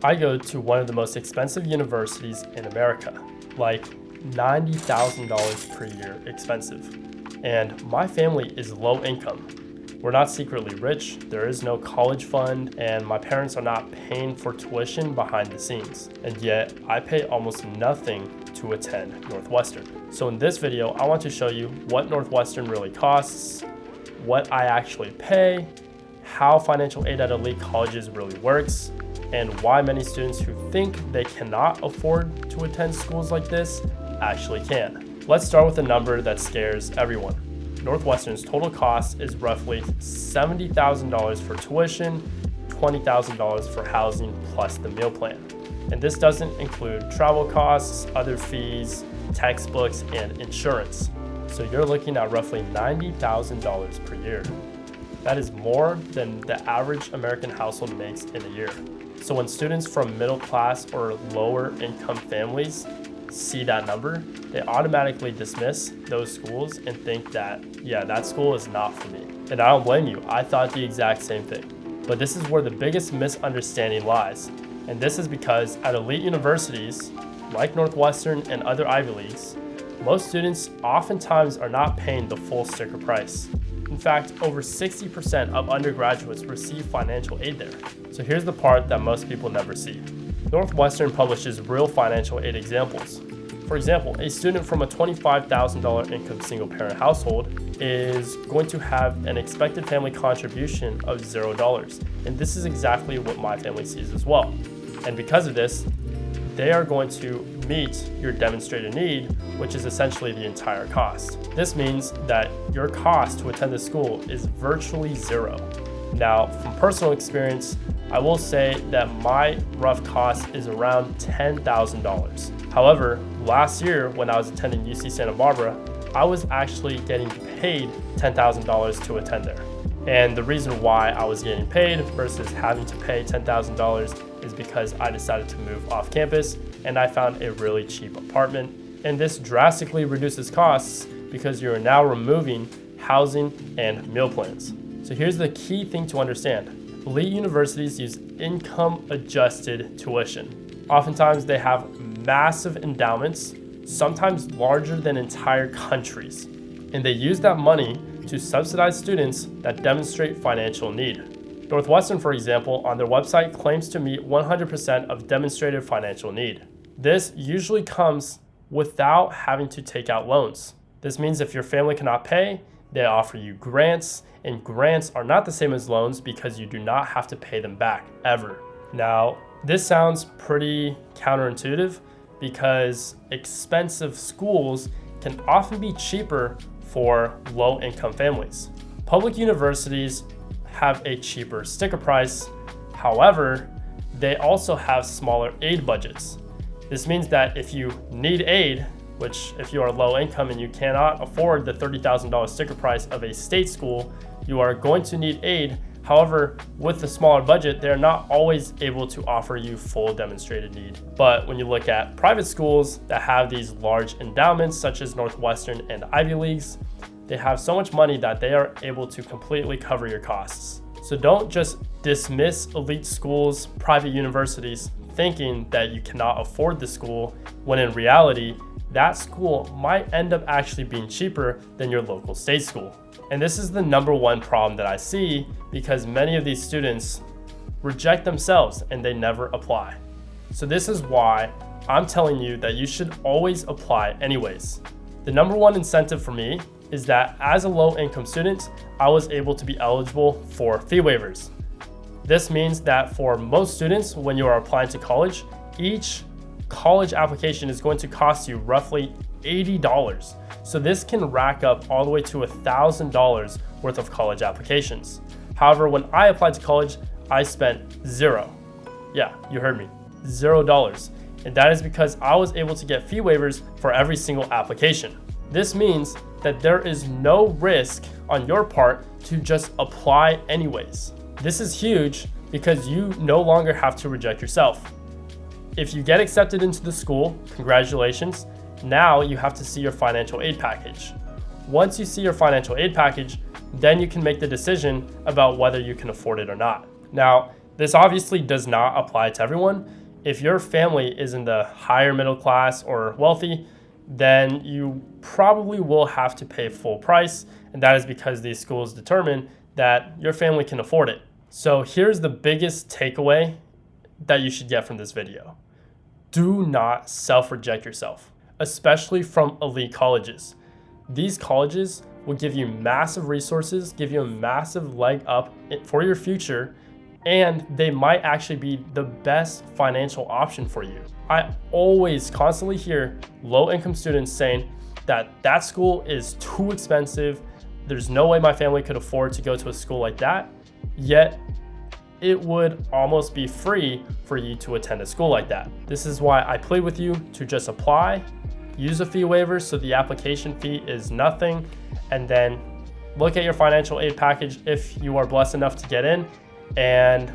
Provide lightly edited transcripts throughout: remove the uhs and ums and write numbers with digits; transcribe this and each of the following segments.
I go to one of the most expensive universities in America, like $90,000 per year expensive. And my family is low income. We're not secretly rich, there is no college fund, and my parents are not paying for tuition behind the scenes. And yet, I pay almost nothing to attend Northwestern. So in this video, I want to show you what Northwestern really costs, what I actually pay, how financial aid at elite colleges really works, and why many students who think they cannot afford to attend schools like this actually can. Let's start with a number that scares everyone. Northwestern's total cost is roughly $70,000 for tuition, $20,000 for housing plus the meal plan. And this doesn't include travel costs, other fees, textbooks, and insurance. So you're looking at roughly $90,000 per year. That is more than the average American household makes in a year. So when students from middle class or lower income families see that number, they automatically dismiss those schools and think that, yeah, that school is not for me. And I don't blame you, I thought the exact same thing. But this is where the biggest misunderstanding lies. And this is because at elite universities, like Northwestern and other Ivy Leagues, most students oftentimes are not paying the full sticker price. In fact, over 60% of undergraduates receive financial aid there. So here's the part that most people never see. Northwestern publishes real financial aid examples. For example, a student from a $25,000 income single-parent household is going to have an expected family contribution of $0. And this is exactly what my family sees as well. And because of this, they are going to meet your demonstrated need, which is essentially the entire cost. This means that your cost to attend the school is virtually zero. Now, from personal experience, I will say that my rough cost is around $10,000. However, last year when I was attending UC Santa Barbara, I was actually getting paid $10,000 to attend there. And the reason why I was getting paid versus having to pay $10,000 is because I decided to move off campus and I found a really cheap apartment. And this drastically reduces costs because you're now removing housing and meal plans. So here's the key thing to understand. Elite universities use income-adjusted tuition. Oftentimes they have massive endowments, sometimes larger than entire countries. And they use that money to subsidize students that demonstrate financial need. Northwestern, for example, on their website claims to meet 100% of demonstrated financial need. This usually comes without having to take out loans. This means if your family cannot pay, they offer you grants, and grants are not the same as loans because you do not have to pay them back, ever. Now, this sounds pretty counterintuitive because expensive schools can often be cheaper for low-income families. Public universities have a cheaper sticker price. However, they also have smaller aid budgets. This means that if you need aid, which if you are low income and you cannot afford the $30,000 sticker price of a state school, you are going to need aid. However, with the smaller budget, they're not always able to offer you full demonstrated need. But when you look at private schools that have these large endowments, such as Northwestern and Ivy Leagues, they have so much money that they are able to completely cover your costs. So don't just dismiss elite schools, private universities, thinking that you cannot afford the school, when in reality, that school might end up actually being cheaper than your local state school. And this is the number one problem that I see because many of these students reject themselves and they never apply. So this is why I'm telling you that you should always apply anyways. The number one incentive for me is that as a low-income student, I was able to be eligible for fee waivers. This means that for most students, when you are applying to college, each college application is going to cost you roughly $80. So this can rack up all the way to $1,000 worth of college applications. However, when I applied to college, I spent zero. Yeah, you heard me, $0. And that is because I was able to get fee waivers for every single application. This means that there is no risk on your part to just apply anyways. This is huge because you no longer have to reject yourself. If you get accepted into the school, congratulations. Now you have to see your financial aid package. Once you see your financial aid package, then you can make the decision about whether you can afford it or not. Now, This obviously does not apply to everyone. If your family is in the higher middle class or wealthy, then you probably will have to pay full price, and that is because these schools determine that your family can afford it. So here's the biggest takeaway that you should get from this video. Do not self-reject yourself, especially from elite colleges. These colleges will give you massive resources, give you a massive leg up for your future, and they might actually be the best financial option for you. I always constantly hear low-income students saying that school is too expensive, there's no way my family could afford to go to a school like that, yet it would almost be free for you to attend a school like that. This is why I plead with you to just apply, use a fee waiver so the application fee is nothing, and then look at your financial aid package if you are blessed enough to get in, and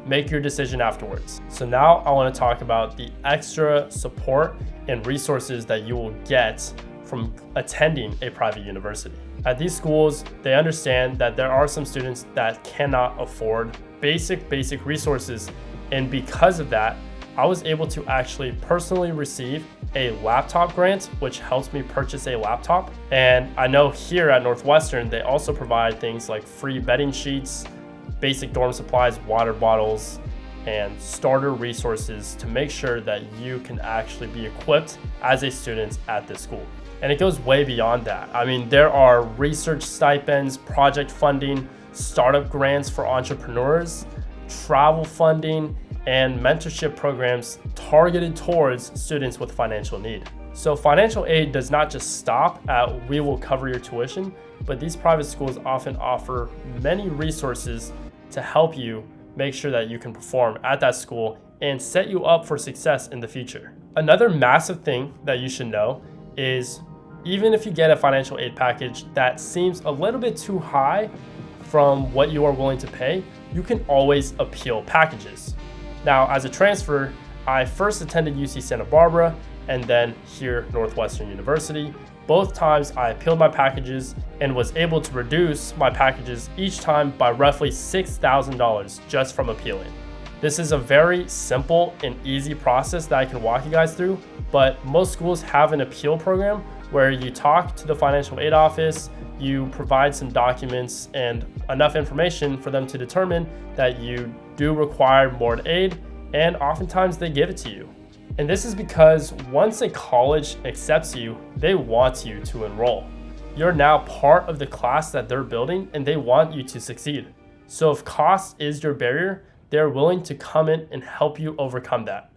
make your decision afterwards. So now I want to talk about the extra support and resources that you will get from attending a private university. At these schools, they understand that there are some students that cannot afford basic resources, and because of that, I was able to actually personally receive a laptop grant, which helps me purchase a laptop. And I know here at Northwestern, they also provide things like free bedding sheets, basic dorm supplies, water bottles, and starter resources to make sure that you can actually be equipped as a student at this school. And it goes way beyond that. I mean, there are research stipends, project funding, startup grants for entrepreneurs, travel funding, and mentorship programs targeted towards students with financial need. So financial aid does not just stop at we will cover your tuition, but these private schools often offer many resources to help you make sure that you can perform at that school and set you up for success in the future. Another massive thing that you should know is even if you get a financial aid package that seems a little bit too high from what you are willing to pay, you can always appeal packages. Now, as a transfer, I first attended UC Santa Barbara and then here Northwestern University. Both times I appealed my packages and was able to reduce my packages each time by roughly $6,000 just from appealing. This is a very simple and easy process that I can walk you guys through, but most schools have an appeal program where you talk to the financial aid office, you provide some documents and enough information for them to determine that you do require more aid, and oftentimes they give it to you. And this is because once a college accepts you, they want you to enroll. You're now part of the class that they're building and they want you to succeed. So if cost is your barrier, they're willing to come in and help you overcome that.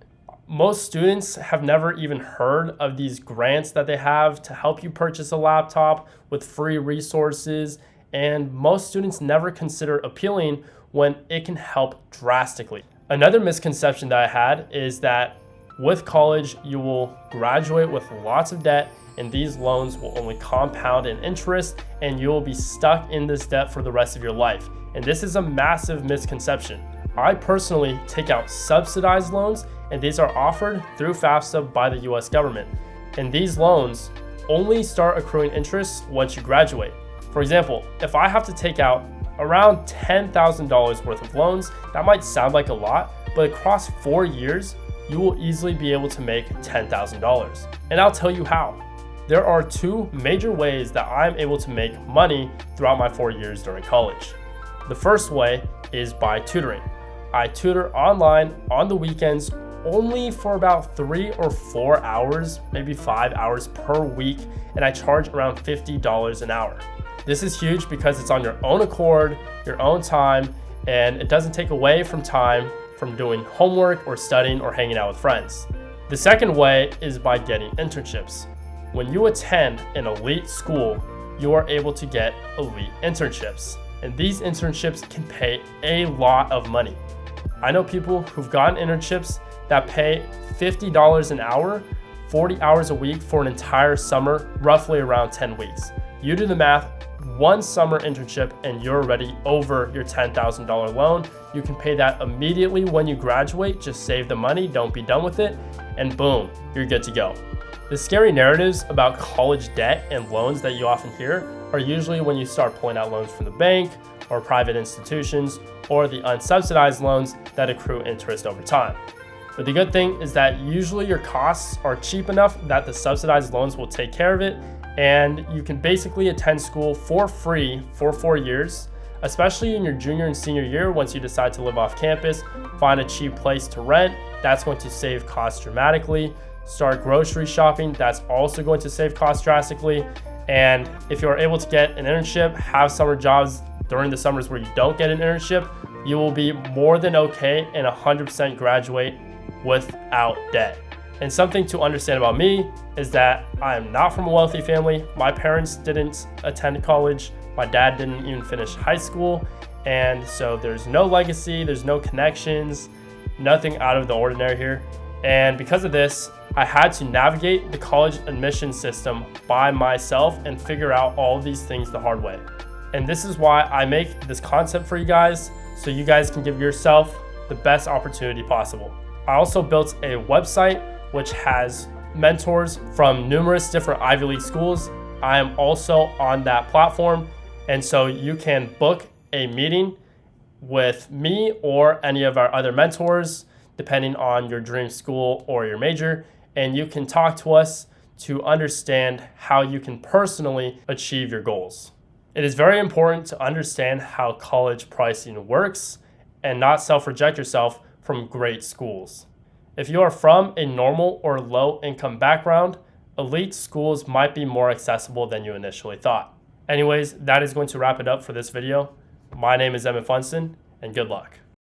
Most students have never even heard of these grants that they have to help you purchase a laptop with free resources, and most students never consider appealing when it can help drastically. Another misconception that I had is that with college, you will graduate with lots of debt, and these loans will only compound in interest, and you will be stuck in this debt for the rest of your life. And this is a massive misconception. I personally take out subsidized loans, and these are offered through FAFSA by the US government. And these loans only start accruing interest once you graduate. For example, if I have to take out around $10,000 worth of loans, that might sound like a lot, but across 4 years, you will easily be able to make $10,000. And I'll tell you how. There are two major ways that I'm able to make money throughout my 4 years during college. The first way is by tutoring. I tutor online on the weekends only for about 3 or 4 hours, maybe 5 hours per week, and I charge around $50 an hour. This is huge because it's on your own accord, your own time, and it doesn't take away from time from doing homework or studying or hanging out with friends. The second way is by getting internships. When you attend an elite school, you are able to get elite internships, and these internships can pay a lot of money. I know people who've gotten internships that pay $50 an hour, 40 hours a week for an entire summer, roughly around 10 weeks. You do the math, one summer internship and you're already over your $10,000 loan. You can pay that immediately when you graduate, just save the money, don't be done with it, and boom, you're good to go. The scary narratives about college debt and loans that you often hear are usually when you start pulling out loans from the bank or private institutions, or the unsubsidized loans that accrue interest over time. But the good thing is that usually your costs are cheap enough that the subsidized loans will take care of it, and you can basically attend school for free for 4 years, especially in your junior and senior year. Once you decide to live off campus, find a cheap place to rent, that's going to save costs dramatically. Start grocery shopping, that's also going to save costs drastically. And if you're able to get an internship, have summer jobs during the summers where you don't get an internship, you will be more than okay and 100% graduate without debt. And something to understand about me is that I am not from a wealthy family. My parents didn't attend college. My dad didn't even finish high school. And so there's no legacy, there's no connections, nothing out of the ordinary here. And because of this, I had to navigate the college admission system by myself and figure out all of these things the hard way. And this is why I make this content for you guys, so you guys can give yourself the best opportunity possible. I also built a website which has mentors from numerous different Ivy League schools. I am also on that platform, and so you can book a meeting with me or any of our other mentors, depending on your dream school or your major, and you can talk to us to understand how you can personally achieve your goals. It is very important to understand how college pricing works and not self-reject yourself from great schools. If you are from a normal or low income background, elite schools might be more accessible than you initially thought. Anyways, that is going to wrap it up for this video. My name is Emmett Funston, and good luck.